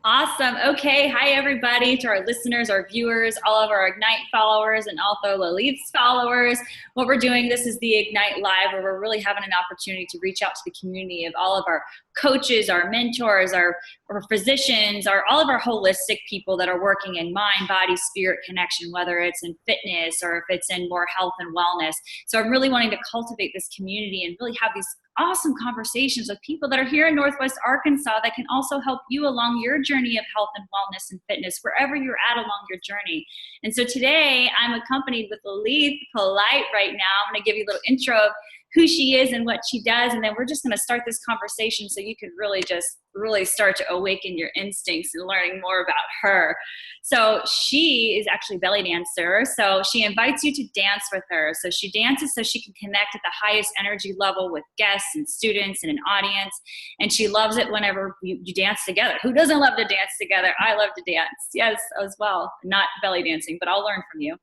Awesome. Okay. Hi, everybody, to our listeners, our viewers, all of our Ignite followers, and also Lileith's followers. What we're doing, this is the Ignite Live, where we're really having an opportunity to reach out to the community of all of our coaches, our mentors, our physicians, all of our holistic people that are working in mind, body, spirit connection, whether it's in fitness or if it's in more health and wellness. So I'm really wanting to cultivate this community and really have these awesome conversations with people that are here in Northwest Arkansas that can also help you along your journey of health and wellness and fitness, wherever you're at along your journey. And so today I'm accompanied with Lileith Polite right now. I'm going to give you a little intro of who she is and what she does, and then we're just going to start this conversation so you can really start to awaken your instincts and learning more about her. So she is actually a belly dancer. So she invites you to dance with her. So she dances so she can connect at the highest energy level with guests and students and an audience. And she loves it whenever you dance together. Who doesn't love to dance together? I love to dance. Yes, as well. Not belly dancing, but I'll learn from you.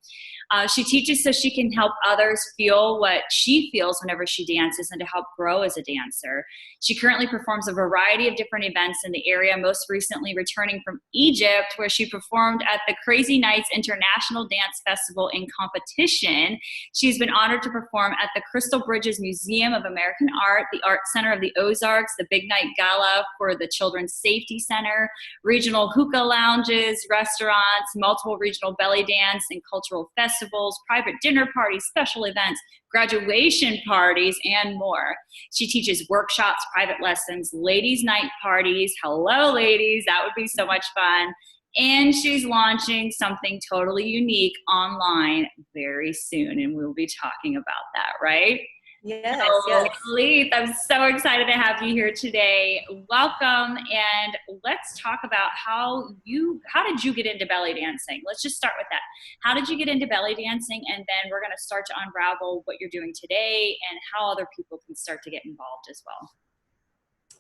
She teaches so she can help others feel what she feels whenever she dances and to help grow as a dancer. She currently performs a variety of different events in the area, most recently returning from Egypt, where she performed at the Crazy Nights International Dance Festival in competition. She's been honored to perform at the Crystal Bridges Museum of American Art, the Art Center of the Ozarks, the Big Night Gala for the Children's Safety Center, regional hookah lounges, restaurants, multiple regional belly dance and cultural festivals, private dinner parties, special events, graduation parties, and more. She teaches workshops, private lessons, ladies' night parties. Hello, ladies. That would be so much fun. And she's launching something totally unique online very soon, and we'll be talking about that, right? Yes, so, yes. Lileith, I'm so excited to have you here today. Welcome, and let's talk about how did you get into belly dancing? Let's just start with that. How did you get into belly dancing? And then we're going to start to unravel what you're doing today and how other people can start to get involved as well.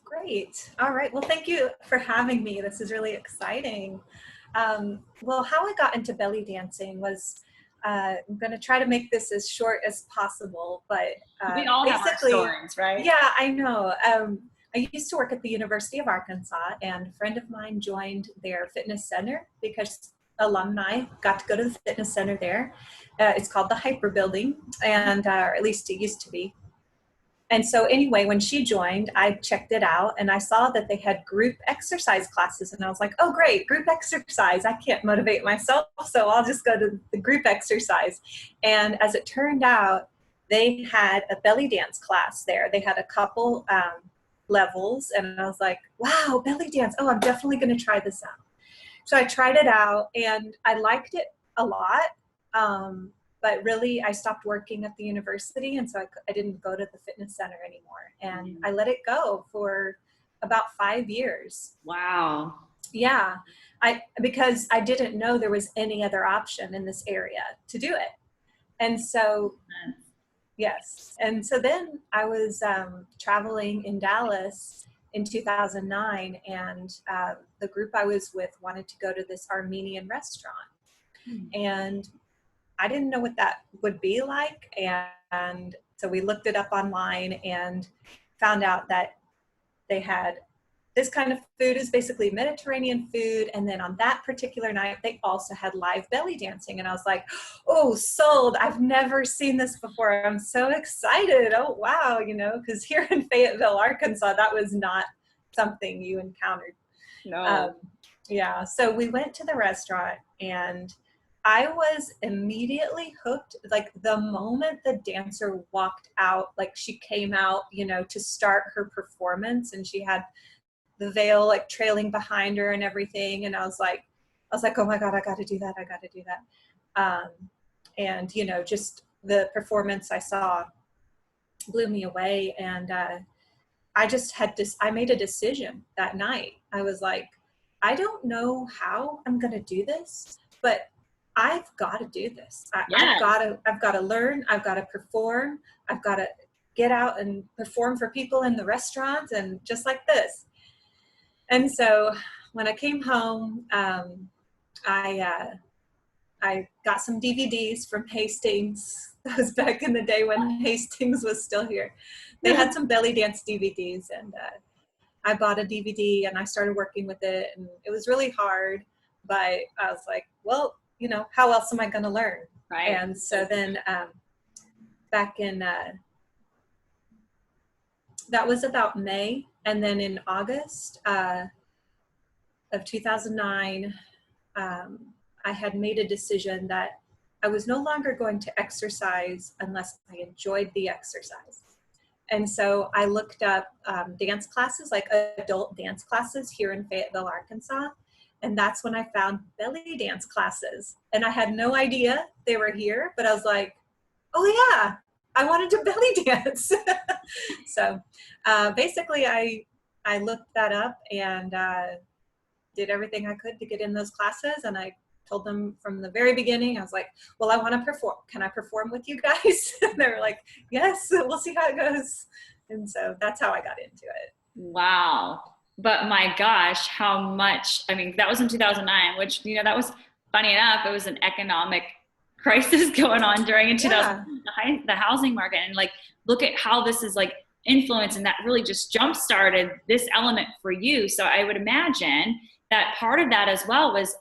Great. All right. Well, thank you for having me. This is really exciting. Well, how I got into belly dancing was, I'm going to try to make this as short as possible, but we all have our stories, right? Yeah, I know. I used to work at the University of Arkansas, and a friend of mine joined their fitness center because alumni got to go to the fitness center there. It's called the Hyper Building, and or at least it used to be. And so anyway, when she joined, I checked it out and I saw that they had group exercise classes. And I was like, oh, great, group exercise. I can't motivate myself, so I'll just go to the group exercise. And as it turned out, they had a belly dance class there. They had a couple levels. And I was like, wow, belly dance. Oh, I'm definitely going to try this out. So I tried it out and I liked it a lot. But really, I stopped working at the university, and so I didn't go to the fitness center anymore. And I let it go for about 5 years. Wow. Yeah, because I didn't know there was any other option in this area to do it. And so, yes. And so then I was traveling in Dallas in 2009, and the group I was with wanted to go to this Armenian restaurant. And I didn't know what that would be like, and so we looked it up online and found out that they had this kind of food is basically Mediterranean food, and then on that particular night they also had live belly dancing, and I was like, oh, sold. I've never seen this before. I'm so excited. Oh, wow, because here in Fayetteville, Arkansas, that was not something you encountered. No. Yeah, so we went to the restaurant, and I was immediately hooked. Like the moment the dancer walked out, like she came out, to start her performance, and she had the veil like trailing behind her and everything. And I was like, oh my God, I got to do that. I got to do that. And just the performance I saw blew me away. And I made a decision that night. I was like, I don't know how I'm going to do this, but I've got to do this. I've got to learn. I've got to perform. I've got to get out and perform for people in the restaurant and just like this. And so when I came home, I got some DVDs from Hastings. That was back in the day when Hastings was still here. They had some belly dance DVDs, and I bought a DVD and I started working with it, and it was really hard, but I was like, well, you know, how else am I going to learn? Right. And so then back in, that was about May. And then in August of 2009, I had made a decision that I was no longer going to exercise unless I enjoyed the exercise. And so I looked up dance classes, like adult dance classes here in Fayetteville, Arkansas. And that's when I found belly dance classes. And I had no idea they were here, but I was like, oh yeah, I wanted to belly dance. So basically I looked that up and did everything I could to get in those classes. And I told them from the very beginning, I was like, well, I want to perform. Can I perform with you guys? And they were like, yes, we'll see how it goes. And so that's how I got into it. Wow. But my gosh, how much, I mean, that was in 2009, which, you know, that was funny enough. It was an economic crisis going on during in 2000, the housing market. And like, look at how this is like influence, and that really just jump started this element for you. So I would imagine that part of that as well was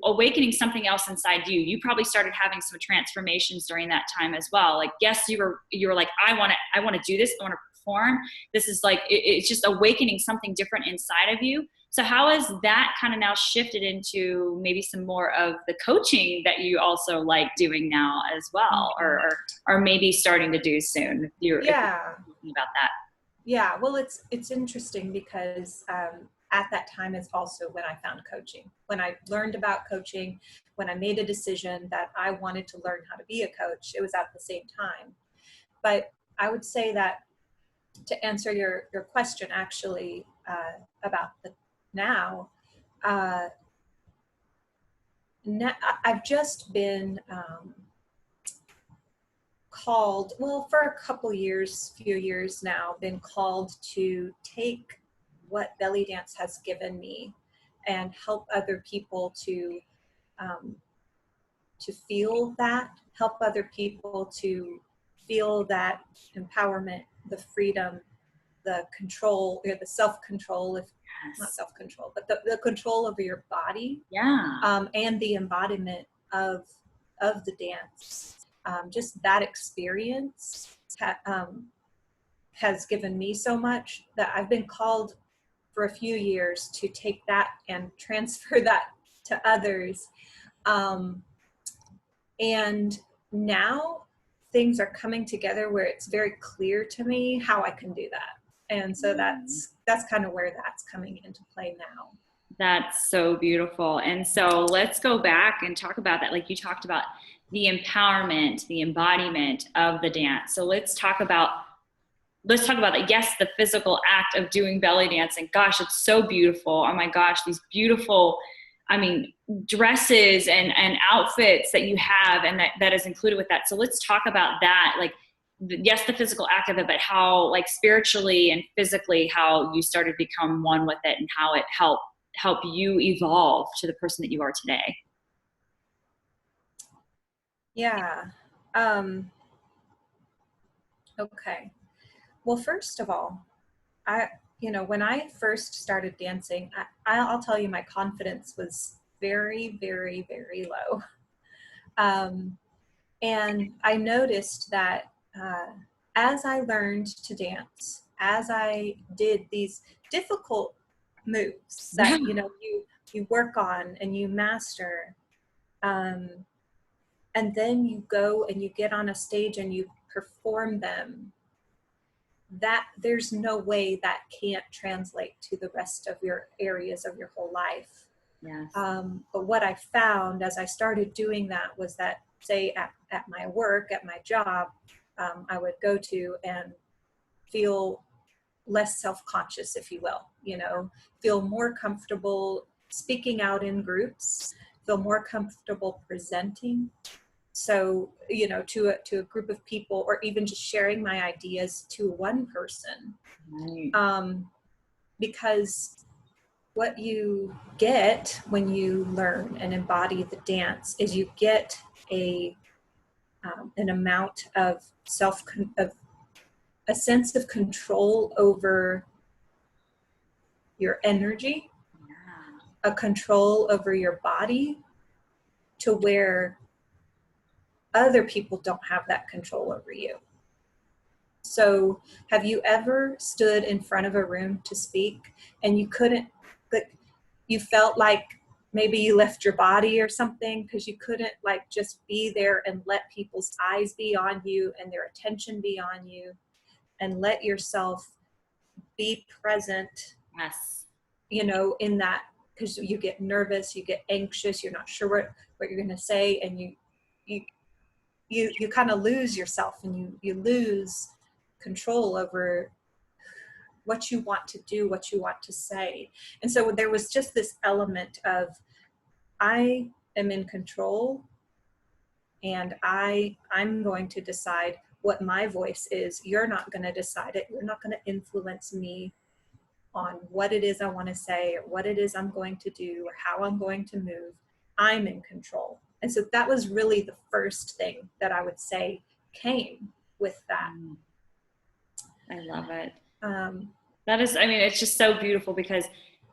awakening something else inside you. You probably started having some transformations during that time as well. Like, yes, you were like, I want to do this. I want to perform. This is like, it's just awakening something different inside of you. So how has that kind of now shifted into maybe some more of the coaching that you also like doing now as well, or maybe starting to do soon? If you're thinking about that. Yeah. Well, it's interesting because, at that time is also when I found coaching. When I learned about coaching, when I made a decision that I wanted to learn how to be a coach, it was at the same time. But I would say that to answer your question, actually, about the now, I've just been called, well, for a few years now, been called to take what belly dance has given me and help other people to feel that, help other people to feel that empowerment, the freedom, the control, or the self-control, if not self-control, but the control over your body, and the embodiment of the dance. Just that experience has given me so much that I've been called for a few years to take that and transfer that to others. And now things are coming together where it's very clear to me how I can do that. And so that's kind of where that's coming into play now. That's so beautiful. And so let's go back and talk about that. Like you talked about the empowerment, the embodiment of the dance. So let's talk about that. Yes, the physical act of doing belly dancing. Gosh, it's so beautiful. Oh my gosh, these beautiful, I mean, dresses and outfits that you have, and that is included with that. So let's talk about that. Like, yes, the physical act of it, but how, like, spiritually and physically, how you started to become one with it, and how it helped you evolve to the person that you are today. Yeah. Okay. Well, first of all, when I first started dancing, I'll tell you, my confidence was very, very, very low. And I noticed that as I learned to dance, as I did these difficult moves that, you work on and you master, and then you go and you get on a stage and you perform them, that there's no way that can't translate to the rest of your areas of your whole life. Yes. But what I found as I started doing that was that, say at my work, at my job, I would go to and feel less self-conscious, if you will, feel more comfortable speaking out in groups, feel more comfortable presenting. So, to a group of people, or even just sharing my ideas to one person. Right. Because what you get when you learn and embody the dance is you get an amount of a sense of control over your energy, Yeah. a control over your body, to where other people don't have that control over you. So have you ever stood in front of a room to speak and you couldn't, like, you felt like maybe you left your body or something because you couldn't like just be there and let people's eyes be on you and their attention be on you, and let yourself be present, Yes. you know, in that, because you get nervous, you get anxious, you're not sure what you're going to say, and you kind of lose yourself, and you lose control over what you want to do, what you want to say. And so there was just this element of, I am in control, and I'm going to decide what my voice is. You're not going to decide it. You're not going to influence me on what it is I want to say, or what it is I'm going to do, or how I'm going to move. I'm in control. And so that was really the first thing that I would say came with that. I love it. That is, I mean, it's just so beautiful because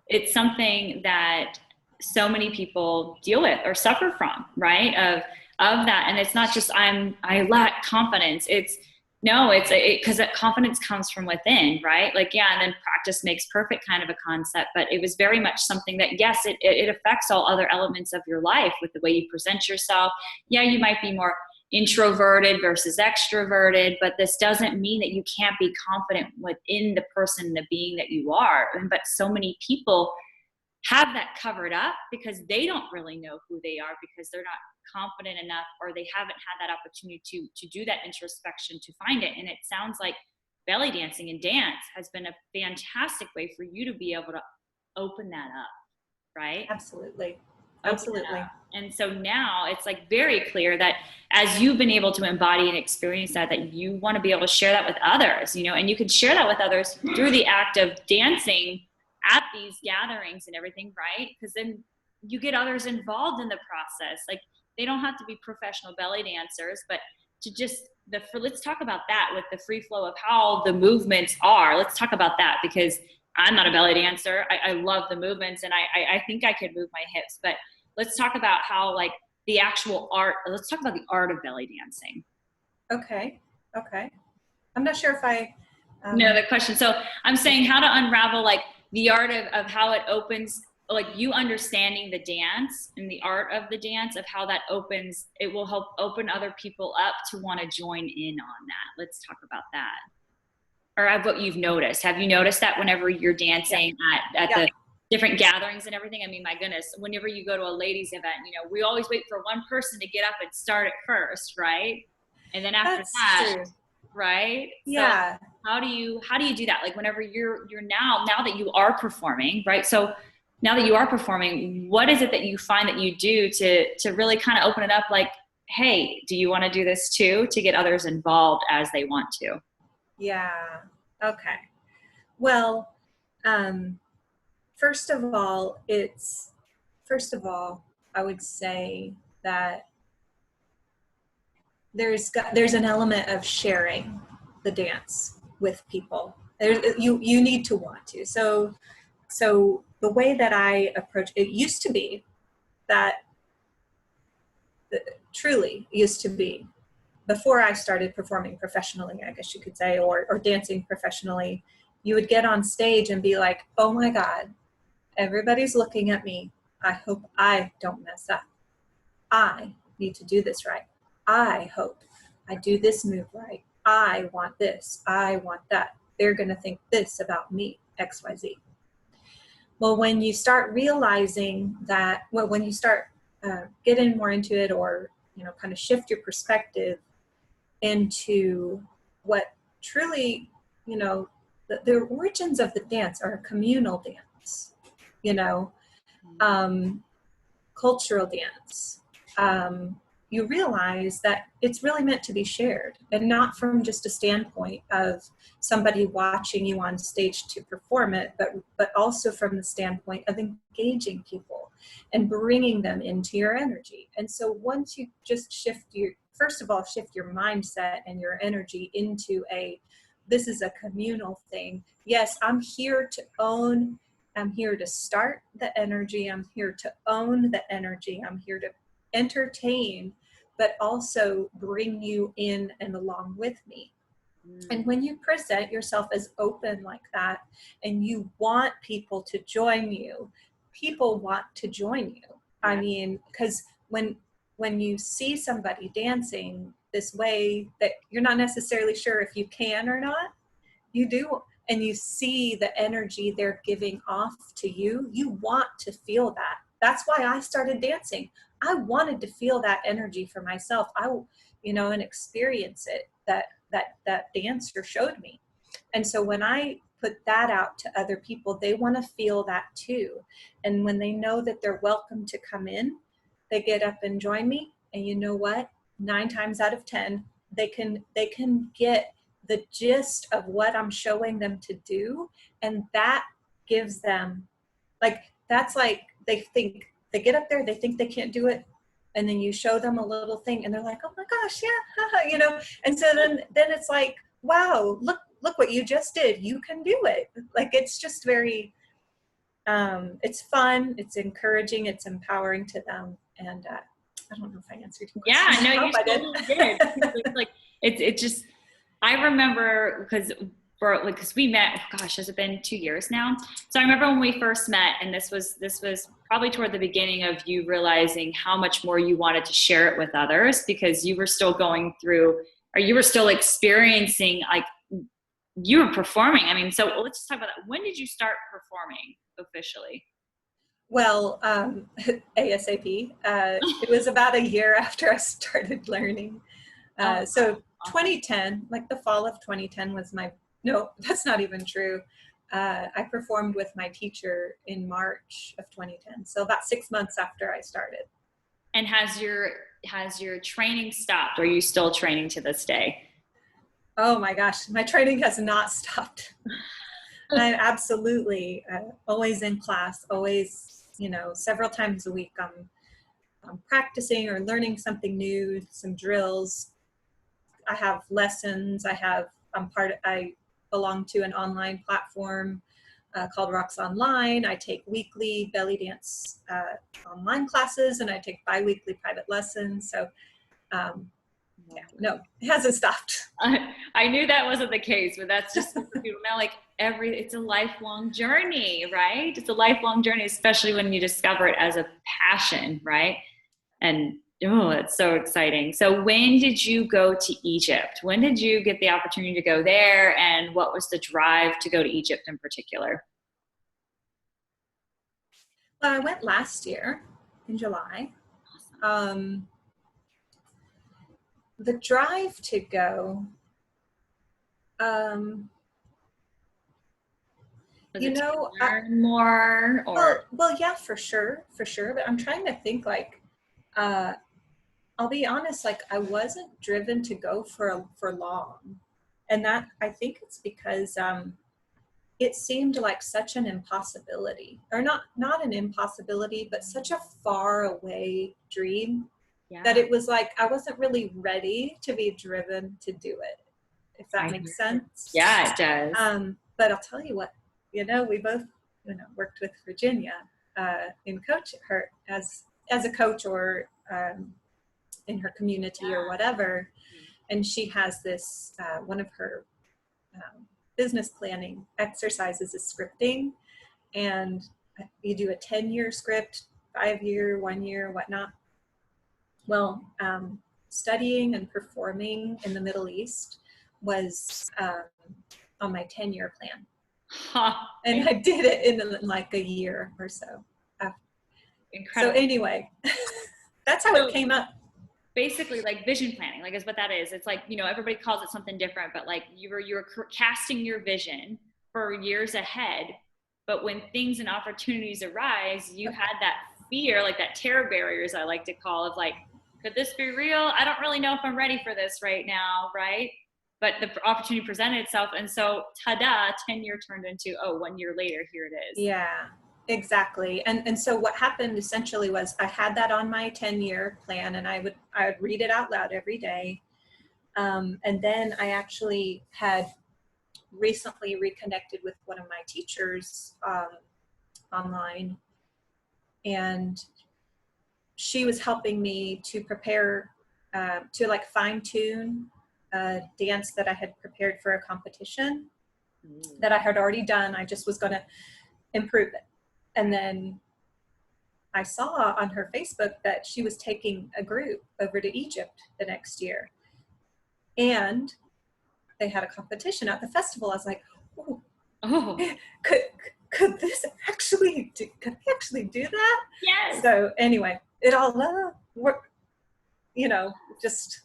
it's something that so many people deal with or suffer from, right? Of that. And it's not just I lack confidence. It's because that confidence comes from within, right? Like, yeah. And then practice makes perfect kind of a concept, but it was very much something that, yes, it affects all other elements of your life with the way you present yourself. Yeah. You might be more introverted versus extroverted, but this doesn't mean that you can't be confident within the person, the being that you are. But so many people have that covered up because they don't really know who they are, because they're not confident enough, or they haven't had that opportunity to do that introspection to find it. And it sounds like belly dancing and dance has been a fantastic way for you to be able to open that up, right? Absolutely. Absolutely. And so now it's like very clear that as you've been able to embody and experience that you want to be able to share that with others, you know, and you can share that with others through the act of dancing at these gatherings and everything, right? Because then you get others involved in the process. Like, they don't have to be professional belly dancers, but to just let's talk about that with the free flow of how the movements are. Let's talk about that, because I'm not a belly dancer. I love the movements, and I think I could move my hips, but let's talk about how, like, the actual art, let's talk about the art of belly dancing. Okay. I'm not sure if I No, the question. So I'm saying how to unravel, like, the art of how it opens, like, you understanding the dance and the art of the dance, of how that opens, it will help open other people up to want to join in on that. Let's talk about that. Or what you've noticed. Have you noticed that whenever you're dancing at the different gatherings and everything? I mean, my goodness, whenever you go to a ladies event, you know, we always wait for one person to get up and start it first, right? And then after true. Right? Yeah. So how do you do that? Like, whenever you're now that you are performing, right? So now that you are performing, what is it that you find that you do to really kind of open it up? Like, hey, do you want to do this too, to get others involved as they want to? Yeah. Okay. Well, first of all, I would say that there's an element of sharing the dance with people. You need to want to. So the way that I approach it used to be that, truly used to be, before I started performing professionally, I guess you could say, or dancing professionally, you would get on stage and be like, oh my God, everybody's looking at me. I hope I don't mess up. I need to do this right. I hope I do this move right. I want this. I want that. They're going to think this about me, XYZ. Well, when you start realizing that, when you start getting more into it, or, you know, kind of shift your perspective into what truly, you know, the origins of the dance are a communal dance, you know, cultural dance. You realize that it's really meant to be shared, and not from just a standpoint of somebody watching you on stage to perform it, but also from the standpoint of engaging people and bringing them into your energy. And so once you just shift your mindset and your energy into this is a communal thing. Yes, I'm here to own I'm here to start the energy. I'm here to own the energy. I'm here to entertain, but also bring you in and along with me. And when you present yourself as open like that, and you want people to join you, people want to join you. I mean, because when you see somebody dancing this way that you're not necessarily sure if you can or not, you do, and you see the energy they're giving off to you, you want to feel that. That's why I started dancing. I wanted to feel that energy for myself. And experience it, that dancer showed me. And so when I put that out to other people, they want to feel that too. And when they know that they're welcome to come in, they get up and join me. And you know what? 9 times out of 10, they can get the gist of what I'm showing them to do. And that gives them, that's like, they get up there, they think they can't do it. And then you show them a little thing and they're like, oh my gosh, yeah, And so then it's like, wow, look what you just did. You can do it. Like, it's just very, it's fun. It's encouraging. It's empowering to them. And I don't know if I answered your question. Yeah, no, you totally did. It's just, I remember because we met, gosh, has it been 2 years now? So I remember when we first met, and this was probably toward the beginning of you realizing how much more you wanted to share it with others, because you were still going through, or you were still experiencing, like, you were performing. I mean, so let's talk about that. When did you start performing officially? Well, ASAP. It was about a year after I started learning. So 2010, like the fall of 2010 was no, that's not even true. I performed with my teacher in March of 2010. So about 6 months after I started. And has your training stopped? Or are you still training to this day? Oh my gosh, my training has not stopped. I'm absolutely always in class, always, several times a week I'm practicing or learning something new, some drills. I have lessons. I belong to an online platform called Rocks Online. I take weekly belly dance online classes, and I take bi-weekly private lessons. So no, it hasn't stopped. I knew that wasn't the case, but that's just now, like, it's a lifelong journey, right? It's a lifelong journey, especially when you discover it as a passion, right? And it's so exciting. So when did you go to Egypt? When did you get the opportunity to go there? And what was the drive to go to Egypt in particular? Well, I went last year in July. Awesome. The drive to go, learn more, or well, yeah, for sure. But I'm trying to think, like, I'll be honest, like, I wasn't driven to go for long, and that, I think it's because it seemed like such an impossibility, or not an impossibility, but such a far away dream. Yeah. That it was like I wasn't really ready to be driven to do it, if that makes sense. Yeah, it does. But I'll tell you what, we both worked with Virginia in coach her as a coach, or in her community, or whatever. And she has this one of her business planning exercises is scripting, and you do a 10-year script, 5-year, 1 year, whatnot. Well, studying and performing in the Middle East was on my 10-year plan. And I did it in like a year or so. Incredible. So anyway, that's how it came up. Basically, like, vision planning, like, is what that is. It's like, everybody calls it something different, but like you were casting your vision for years ahead. But when things and opportunities arise, you had that fear, like that terror barriers, I like to call, of like, could this be real? I don't really know if I'm ready for this right now, right? But the opportunity presented itself, and so ta-da, 10-year turned into 1 year later, here it is. Yeah, exactly. And so what happened essentially was I had that on my 10-year plan, and I would read it out loud every day. And then I actually had recently reconnected with one of my teachers online, and she was helping me to prepare, to like fine tune a dance that I had prepared for a competition that I had already done. I just was going to improve it. And then I saw on her Facebook that she was taking a group over to Egypt the next year. And they had a competition at the festival. I was like, oh. Could this actually do, could I actually do that? Yes. So anyway, it all worked, just.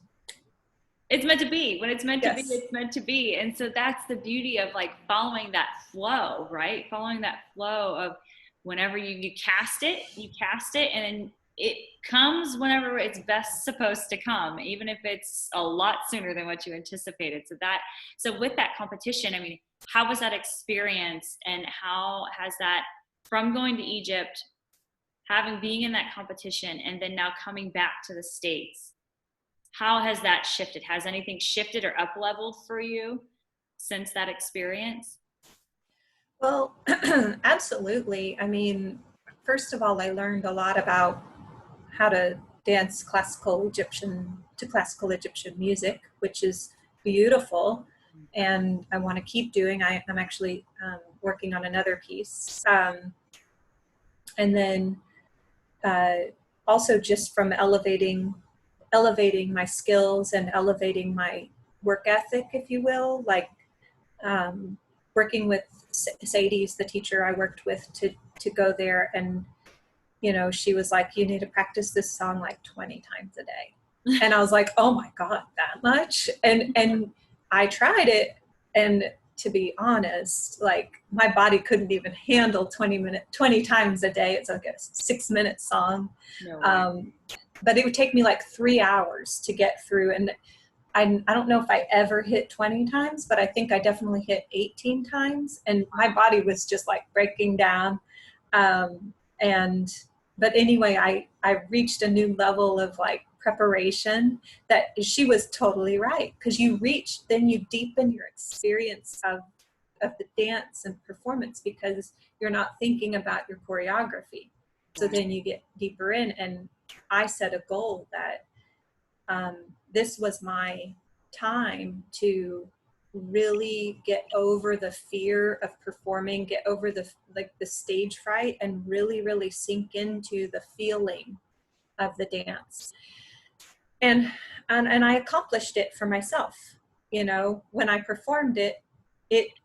It's meant to be. When it's meant to be, Yes. it's meant to be. And so that's the beauty of like following that flow, right? Following that flow of whenever you cast it, and it comes whenever it's best supposed to come, even if it's a lot sooner than what you anticipated. So with that competition, I mean, how was that experience, and how has that, from going to Egypt, being in that competition, and then now coming back to the States, how has that shifted? Has anything shifted or up leveled for you since that experience? Well, absolutely. I mean, first of all, I learned a lot about how to dance classical Egyptian music, which is beautiful. And I want to keep doing. I'm actually working on another piece. And then also just from elevating my skills and elevating my work ethic, if you will, like working with Sadie's the teacher I worked with to go there, and she was like, you need to practice this song like 20 times a day. And I was like, oh my God, that much? And I tried it, and to be honest, like my body couldn't even handle 20 times a day. It's like a 6-minute song. No. But it would take me like 3 hours to get through. And I don't know if I ever hit 20 times, but I think I definitely hit 18 times. And my body was just like breaking down. But anyway, I reached a new level of like preparation that she was totally right. Because then you deepen your experience of the dance and performance, because you're not thinking about your choreography. So then you get deeper in. And I set a goal that this was my time to really get over the fear of performing, get over the stage fright, and really, really sink into the feeling of the dance. And I accomplished it for myself. When I performed it,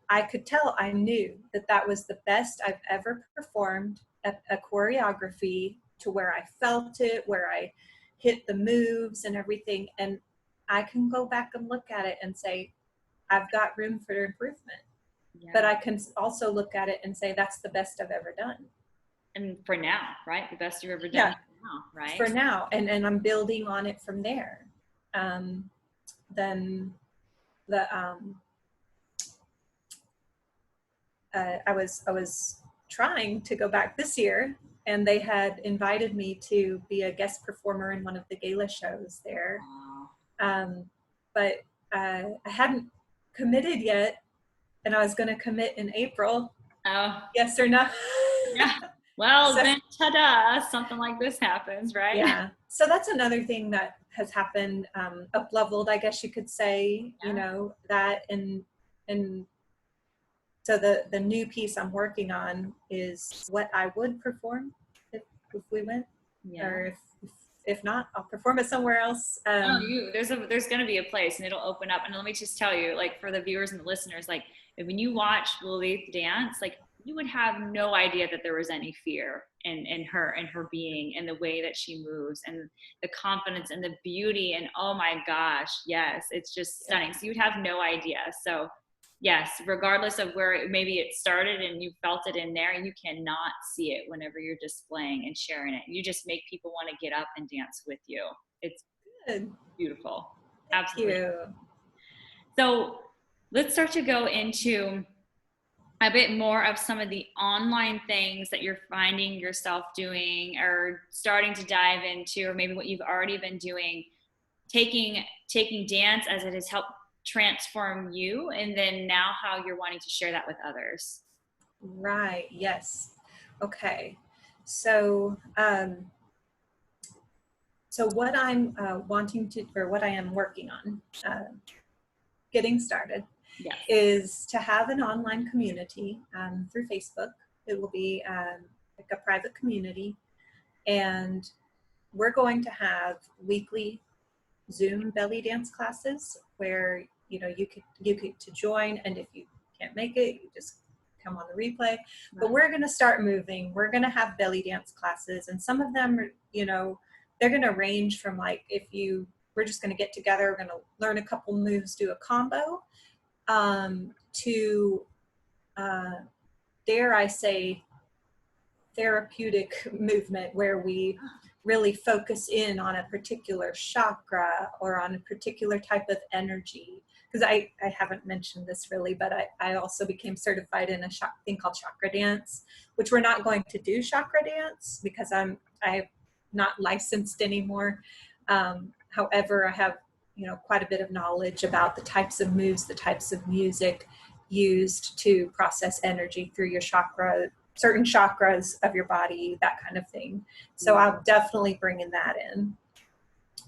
I could tell, I knew that was the best I've ever performed a choreography, to where I felt it, where I hit the moves and everything. And I can go back and look at it and say, I've got room for improvement. Yeah. But I can also look at it and say, that's the best I've ever done. And for now, right? The best you've ever done. Yeah. For now, right? For now. And I'm building on it from there. Then I was trying to go back this year, and they had invited me to be a guest performer in one of the gala shows there. Wow. But I hadn't committed yet, and I was going to commit in April. Oh. Yes or no? Yeah. Well, so, then ta-da, something like this happens, right? Yeah. So that's another thing that has happened, up-leveled, I guess you could say, yeah. That and so the new piece I'm working on is what I would perform if we went, yeah. Or if not, I'll perform it somewhere else. There's going to be a place, and it'll open up. And let me just tell you, like, for the viewers and the listeners, like, when you watch Lileith dance, like, you would have no idea that there was any fear in her and her being, and the way that she moves, and the confidence and the beauty. And oh my gosh, yes, it's just stunning. Yeah. So you'd have no idea. So yes, regardless of where maybe it started and you felt it in there, you cannot see it whenever you're displaying and sharing it. You just make people want to get up and dance with you. It's good. Beautiful. Thank Absolutely. You. So let's start to go into a bit more of some of the online things that you're finding yourself doing, or starting to dive into, or maybe what you've already been doing, taking dance as it has helped transform you, and then now how you're wanting to share that with others. Right. Yes. Okay. So, so what I'm wanting to, or what I am working on, getting started, Yes. is to have an online community through Facebook. It will be like a private community, and we're going to have weekly Zoom belly dance classes where you could to join, and if you can't make it, you just come on the replay. But we're going to start moving. We're going to have belly dance classes, and some of them are, they're going to range from like, we're just going to get together, we're going to learn a couple moves, do a combo, to dare I say therapeutic movement where we really focus in on a particular chakra or on a particular type of energy. Because I haven't mentioned this really, but I also became certified in a thing called Chakra Dance, which we're not going to do Chakra Dance because I'm not licensed anymore. However, I have quite a bit of knowledge about the types of moves, the types of music used to process energy through your chakra, certain chakras of your body, that kind of thing. So I'll definitely bring in that in.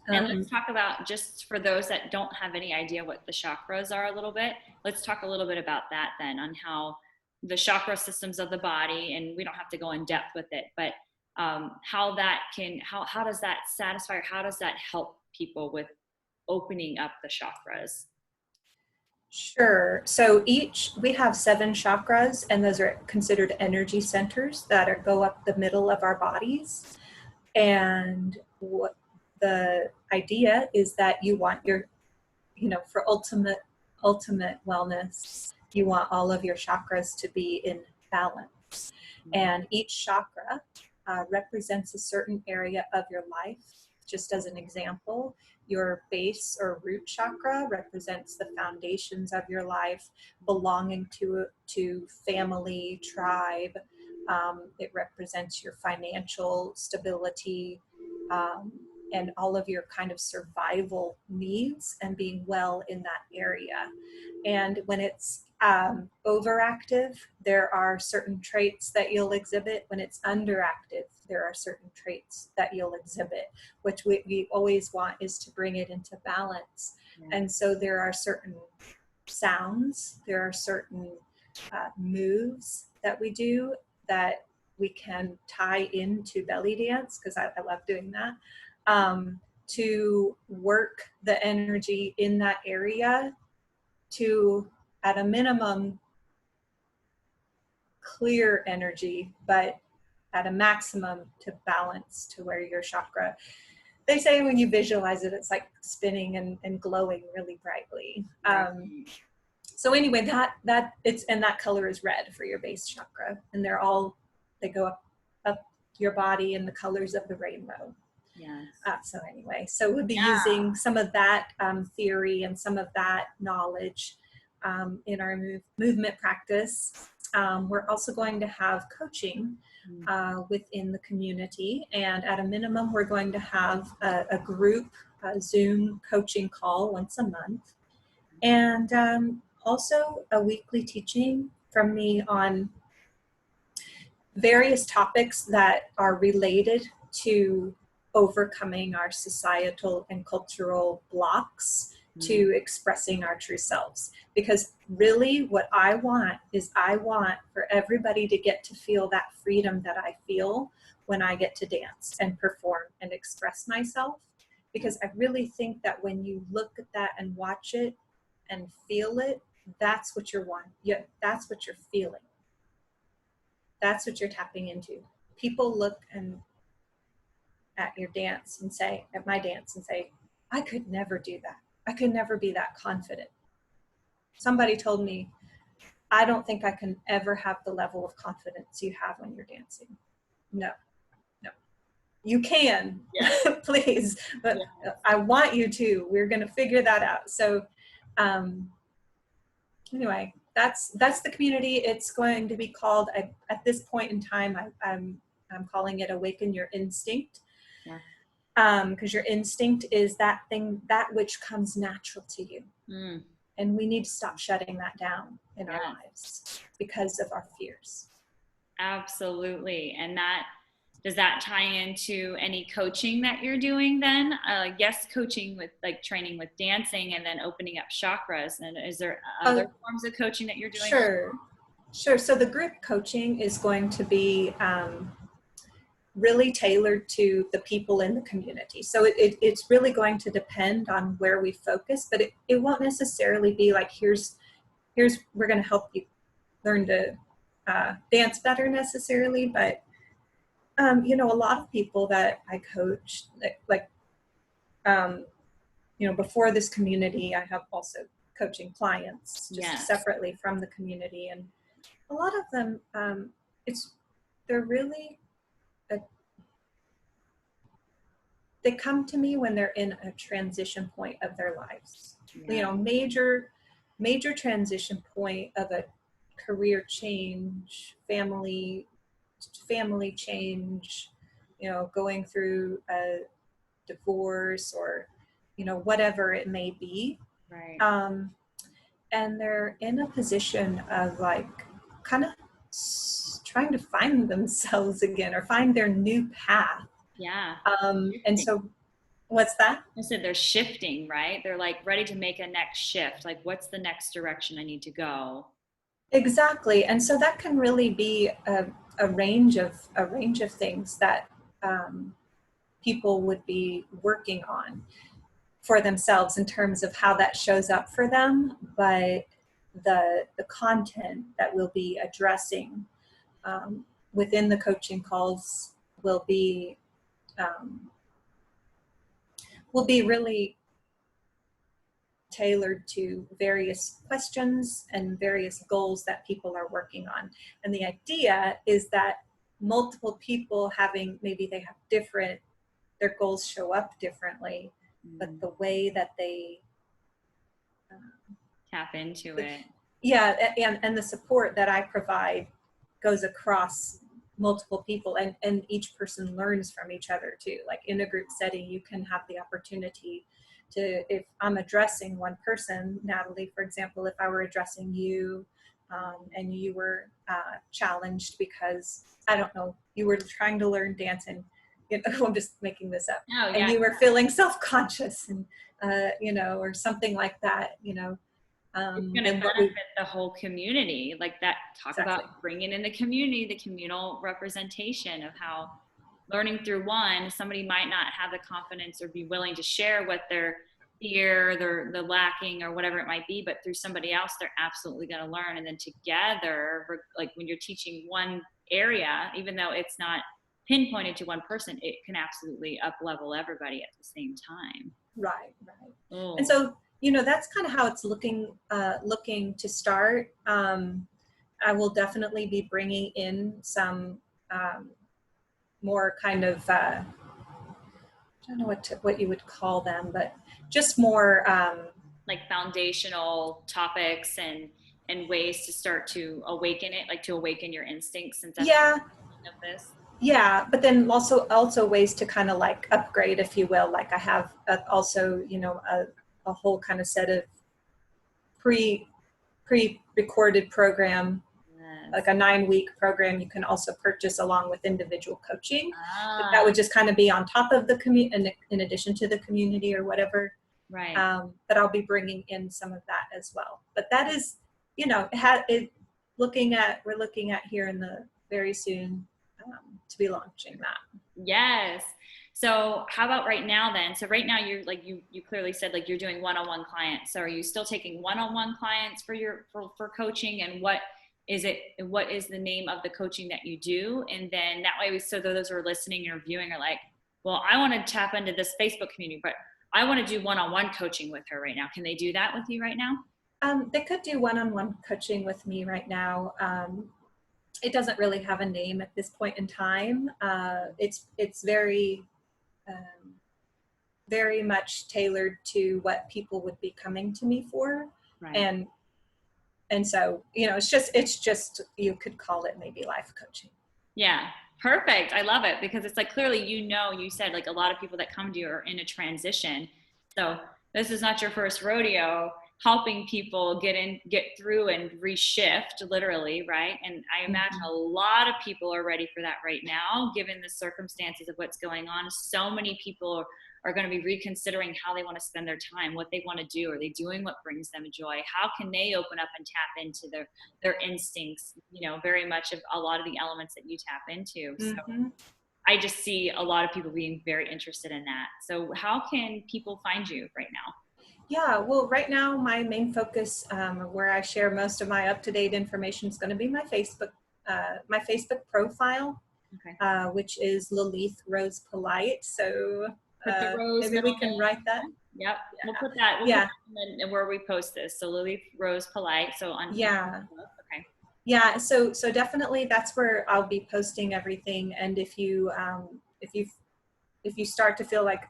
And let's talk about, just for those that don't have any idea what the chakras are a little bit, let's talk a little bit about that then, on how the chakra systems of the body, and we don't have to go in depth with it, but how does that satisfy, or how does that help people with opening up the chakras? Sure. So we have 7 chakras, and those are considered energy centers that go up the middle of our bodies. And what the idea is that you want your, for ultimate wellness, you want all of your chakras to be in balance. And each chakra represents a certain area of your life. Just as an example, your base or root chakra represents the foundations of your life, belonging to family, tribe. It represents your financial stability, and all of your kind of survival needs and being well in that area. And when it's overactive, there are certain traits that you'll exhibit. When it's underactive, there are certain traits that you'll exhibit, which we always want is to bring it into balance. Yeah. And so there are certain sounds, there are certain moves that we do that we can tie into belly dance, because I love doing that, to work the energy in that area to, at a minimum, clear energy, but at a maximum to balance to where your chakra, they say when you visualize it, it's like spinning and glowing really brightly. So anyway, that color is red for your base chakra, and they go up your body in the colors of the rainbow. Yes. So anyway, so we'll be using some of that theory and some of that knowledge in our movement practice. We're also going to have coaching within the community, and at a minimum, we're going to have a group Zoom coaching call once a month, and also a weekly teaching from me on various topics that are related to overcoming our societal and cultural blocks to expressing our true selves. Because really what I want for everybody to get to feel that freedom that I feel when I get to dance and perform and express myself. Because I really think that when you look at that and watch it and feel it, that's what you're wanting. Yeah, that's what you're feeling. That's what you're tapping into. People look at your dance and say, at my dance and say, I could never do that. I could never be that confident. Somebody told me, I don't think I can ever have the level of confidence you have when you're dancing. No. You can, please, but I want you to. We're going to figure that out. So anyway, that's the community. It's going to be called, at this point in time, I'm calling it Awaken Your Instinct. Yeah. Because your instinct is that thing, that which comes natural to you. And we need to stop shutting that down in our lives because of our fears. Absolutely. And does that tie into any coaching that you're doing then? Yes, coaching with like training with dancing and then opening up chakras. And is there other forms of coaching that you're doing? Sure. Sure. So the group coaching is going to be really tailored to the people in the community. So it's really going to depend on where we focus, but it won't necessarily be like, here's we're going to help you learn to dance better necessarily. But, you know, a lot of people that I coach, like you know, before this community, I have also coaching clients just separately from the community. And a lot of them, they're really, they come to me when they're in a transition point of their lives, you know, major transition point of a career change, family change, you know, going through a divorce or, you know, whatever it may be. Right. And they're in a position of like kind of trying to find themselves again or find their new path. Yeah. And so what's that? I said they're shifting, right? They're like ready to make a next shift. Like, what's the next direction I need to go? Exactly. And so that can really be a range of things that people would be working on for themselves in terms of how that shows up for them. But the content that we'll be addressing within the coaching calls will be really tailored to various questions and various goals that people are working on. And the idea is that multiple people maybe they have their goals show up differently, but the way that they tap into it. Yeah, and the support that I provide goes across multiple people, and each person learns from each other too. Like in a group setting, you can have the opportunity to, if I'm addressing one person, Natalie, for example, if I were addressing you and you were challenged because, I don't know, you were trying to learn dance and, you know, I'm just making this up, and you were feeling self-conscious and, you know, or something like that, you know. It's going to benefit the whole community, like that. About bringing in the community, the communal representation of how learning through one, somebody might not have the confidence or be willing to share what their fear, the lacking or whatever it might be, but through somebody else, they're absolutely going to learn. And then together, like when you're teaching one area, even though it's not pinpointed to one person, it can absolutely up level everybody at the same time. Right. And so, you know, that's kind of how it's looking to start. I will definitely be bringing in some more kind of, I don't know what you would call them, but just more like foundational topics and ways to start to awaken it, like to awaken your instincts. Since that's of this. Yeah, but then also ways to kind of like upgrade, if you will. Like I have also, you know, a whole kind of set of pre-recorded program, like a 9-week program you can also purchase along with individual coaching. That would just kind of be on top of the community, in addition to the community or whatever. Right. But I'll be bringing in some of that as well. But that is, you know, we're looking at here in the very soon to be launching that. Yes. So how about right now then? So right now you're like, you clearly said like you're doing one-on-one clients. So are you still taking one-on-one clients for coaching, and what is the name of the coaching that you do? And then that way, so those who are listening or viewing are like, well, I want to tap into this Facebook community, but I want to do one-on-one coaching with her right now. Can they do that with you right now? They could do one-on-one coaching with me right now. It doesn't really have a name at this point in time. It's very much tailored to what people would be coming to me for. Right. And so, you know, it's just, you could call it maybe life coaching. Yeah. Perfect. I love it, because it's like, clearly, you know, you said like a lot of people that come to you are in a transition. So this is not your first rodeo. helping people get through and reshift, literally, right? And I imagine a lot of people are ready for that right now, given the circumstances of what's going on. So many people are going to be reconsidering how they want to spend their time, what they want to do. Are they doing what brings them joy? How can they open up and tap into their instincts, you know, very much of a lot of the elements that you tap into. So I just see a lot of people being very interested in that. So how can people find you right now? Yeah, well, right now my main focus, where I share most of my up-to-date information, is going to be my Facebook profile, which is Lileith Rose Polite. So maybe we can write that. Yep, yeah. We'll put that. We'll put that where we post this. So Lileith Rose Polite. So on Facebook. Okay. Yeah. So definitely that's where I'll be posting everything. And if you start to feel like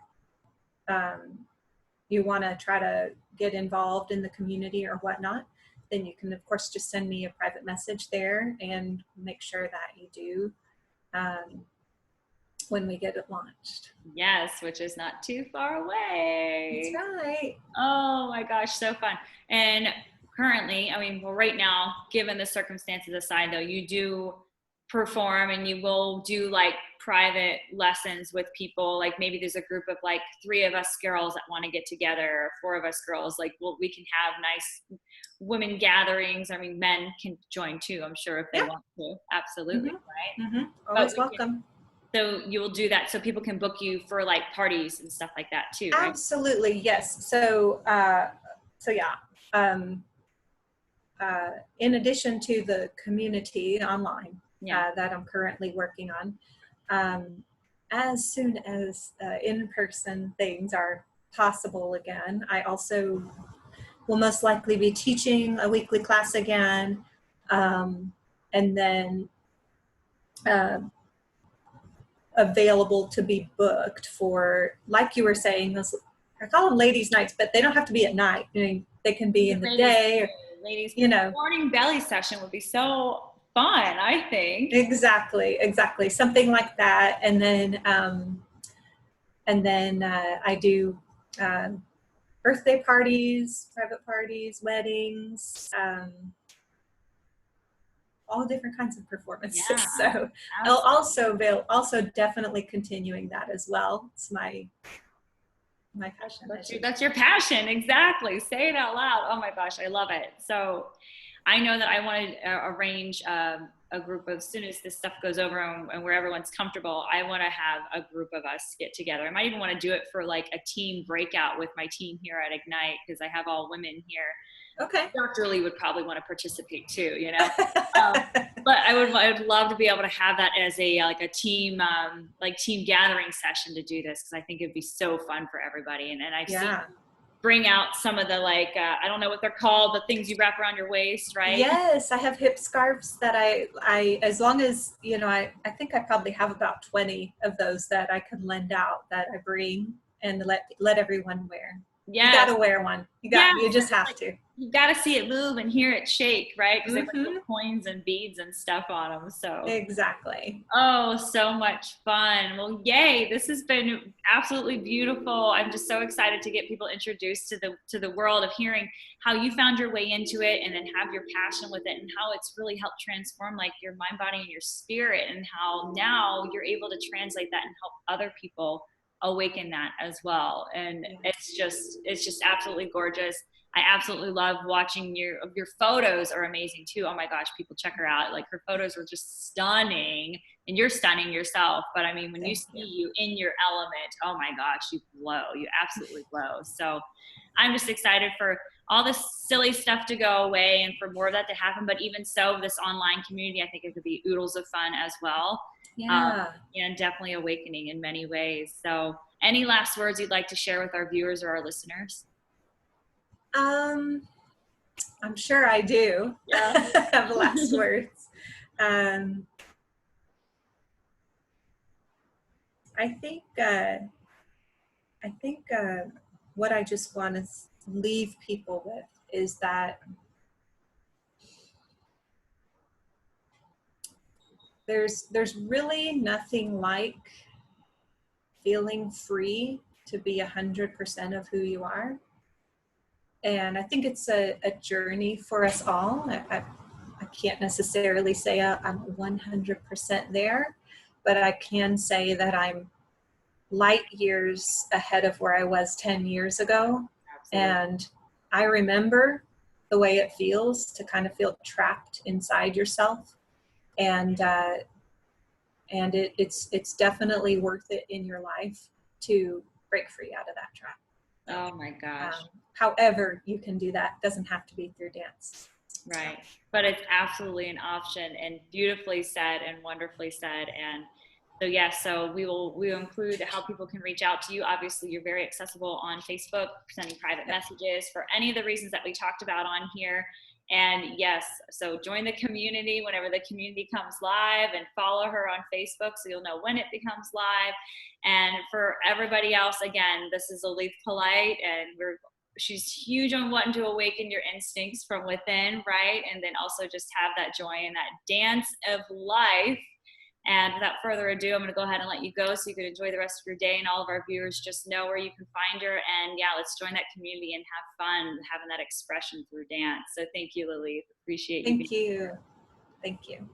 you want to try to get involved in the community or whatnot, then you can, of course, just send me a private message there and make sure that you do when we get it launched. Yes, which is not too far away. That's right. Oh my gosh, so fun. And currently, I mean, well, right now, given the circumstances aside, though, you do perform and you will do like private lessons with people. Like maybe there's a group of like 3 of us girls that want to get together, or 4 of us girls. Like, well, we can have nice women gatherings. I mean, men can join too, I'm sure, if they want to. Absolutely, right? Always welcome. So you will do that so people can book you for like parties and stuff like that too, right? Absolutely, yes. So yeah. In addition to the community online that I'm currently working on, as soon as in-person things are possible again, I also will most likely be teaching a weekly class again, and then available to be booked for, like you were saying, those, I call them ladies' nights, but they don't have to be at night. I mean, they can be in the day. Or, ladies, you know, morning belly session would be so fun, I think. Exactly. Something like that. And then I do birthday parties, private parties, weddings, all different kinds of performances. Yeah, so absolutely. I'll also definitely continuing that as well. It's my passion. That's your passion. Exactly. Say it out loud. Oh my gosh, I love it. So I know that I want to arrange a group of, as soon as this stuff goes over and where everyone's comfortable, I want to have a group of us get together. I might even want to do it for like a team breakout with my team here at Ignite, because I have all women here. Okay. Dr. Lee would probably want to participate too, you know. But I would love to be able to have that as a like a team team gathering session to do this, because I think it'd be so fun for everybody. And I've seen bring out some of the like I don't know what they're called, the things you wrap around your waist, right? Yes, I have hip scarves that I as long as, you know, I think I probably have about 20 of those that I can lend out, that I bring and let everyone wear. Yeah, you gotta wear one. You just have to. You gotta see it move and hear it shake, right? Because they put little coins and beads and stuff on them. So exactly. Oh, so much fun. Well, yay! This has been absolutely beautiful. I'm just so excited to get people introduced to the world of hearing how you found your way into it, and then have your passion with it, and how it's really helped transform like your mind, body, and your spirit, and how now you're able to translate that and help other people awaken that as well. And it's just absolutely gorgeous. I absolutely love watching your photos are amazing too. Oh my gosh, people check her out. Like her photos were just stunning, and you're stunning yourself. But I mean, when you see you in your element, oh my gosh, you glow. You absolutely glow. So I'm just excited for all this silly stuff to go away and for more of that to happen. But even so, this online community, I think it could be oodles of fun as well. And definitely awakening in many ways. So any last words you'd like to share with our viewers or our listeners? I'm sure I do have last words. I think what I just want to leave people with is that there's really nothing like feeling free to be 100% of who you are. And I think it's a journey for us all. I can't necessarily say I'm 100% there, but I can say that I'm light years ahead of where I was 10 years ago. Absolutely. And I remember the way it feels to kind of feel trapped inside yourself. And it's definitely worth it in your life to break free out of that trap. Oh my gosh. However you can do that, doesn't have to be through dance. Right. But it's absolutely an option, and beautifully said and wonderfully said. And so, yes, so we will include how people can reach out to you. Obviously, you're very accessible on Facebook, sending private messages for any of the reasons that we talked about on here. And yes, so join the community whenever the community comes live, and follow her on Facebook so you'll know when it becomes live. And for everybody else, again, this is Lileith Polite, and she's huge on wanting to awaken your instincts from within, right? And then also just have that joy and that dance of life. And without further ado, I'm going to go ahead and let you go so you can enjoy the rest of your day, and all of our viewers just know where you can find her. And yeah, let's join that community and have fun having that expression through dance. So thank you, Lileith. Appreciate you. Thank you. Thank you.